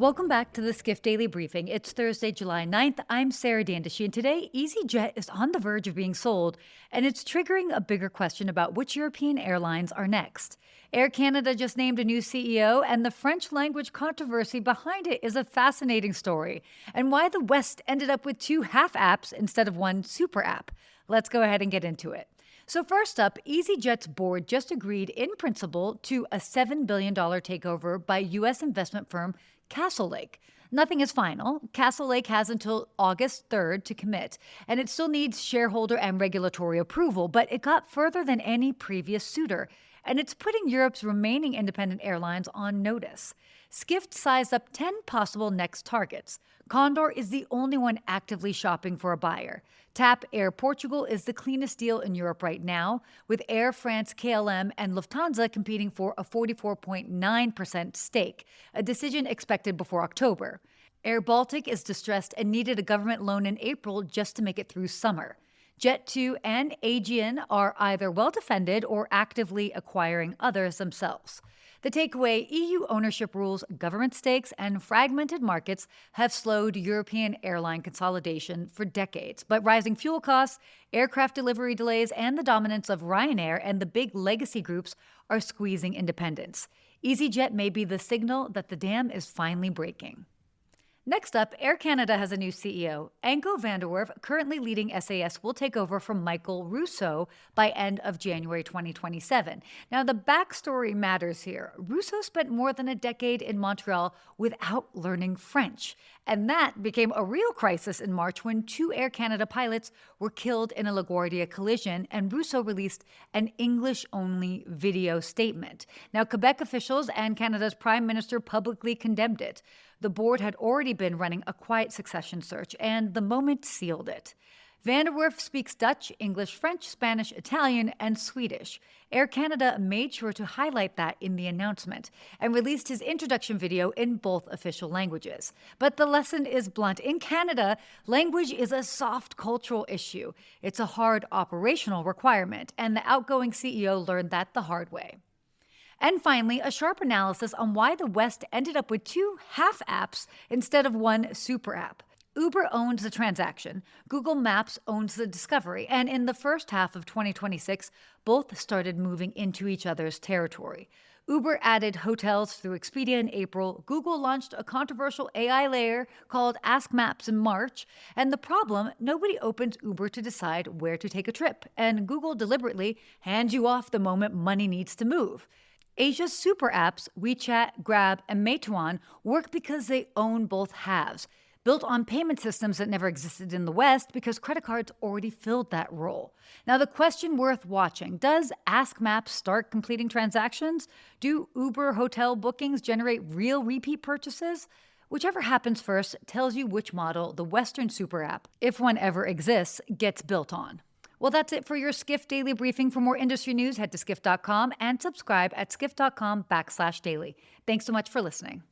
Welcome back to the Skift Daily Briefing. It's Thursday, July 9th. I'm Sarah Dandashi, and today EasyJet is on the verge of being sold, and it's triggering a bigger question about which European airlines are next. Air Canada just named a new CEO, and the French language controversy behind it is a fascinating story, and why the West ended up with two half apps instead of one super app. Let's go ahead and get into it. So first up, EasyJet's board just agreed in principle to a $7 billion takeover by U.S. investment firm Castle Lake. Nothing is final. Castle Lake has until August 3rd to commit, and it still needs shareholder and regulatory approval, but it got further than any previous suitor, and it's putting Europe's remaining independent airlines on notice. Skift sized up 10 possible next targets. Condor is the only one actively shopping for a buyer. TAP Air Portugal is the cleanest deal in Europe right now, with Air France, KLM, and Lufthansa competing for a 44.9% stake, a decision expected before October. Air Baltic is distressed and needed a government loan in April just to make it through summer. Jet2 and Aegean are either well-defended or actively acquiring others themselves. The takeaway: EU ownership rules, government stakes, and fragmented markets have slowed European airline consolidation for decades. But rising fuel costs, aircraft delivery delays, and the dominance of Ryanair and the big legacy groups are squeezing independence. EasyJet may be the signal that the dam is finally breaking. Next up, Air Canada has a new CEO. Anko van der Werf, currently leading SAS, will take over from Michael Rousseau by end of January 2027. Now, the backstory matters here. Rousseau spent more than a decade in Montreal without learning French. And that became a real crisis in March when two Air Canada pilots were killed in a LaGuardia collision, and Rousseau released an English-only video statement. Now, Quebec officials and Canada's Prime Minister publicly condemned it. The board had already been running a quiet succession search, and the moment sealed it. Van der Werf speaks Dutch, English, French, Spanish, Italian, and Swedish. Air Canada made sure to highlight that in the announcement and released his introduction video in both official languages. But the lesson is blunt. In Canada, language is a soft cultural issue. It's a hard operational requirement, and the outgoing CEO learned that the hard way. And finally, a sharp analysis on why the West ended up with two half apps instead of one super app. Uber owns the transaction, Google Maps owns the discovery, and in the first half of 2026, both started moving into each other's territory. Uber added hotels through Expedia in April, Google launched a controversial AI layer called Ask Maps in March, and the problem: nobody opens Uber to decide where to take a trip, and Google deliberately hands you off the moment money needs to move. Asia's super apps, WeChat, Grab, and Meituan, work because they own both halves, built on payment systems that never existed in the West because credit cards already filled that role. Now, the question worth watching: does Ask Maps start completing transactions? Do Uber hotel bookings generate real repeat purchases? Whichever happens first tells you which model the Western super app, if one ever exists, gets built on. Well, that's it for your Skift Daily Briefing. For more industry news, head to skift.com and subscribe at skift.com/daily. Thanks so much for listening.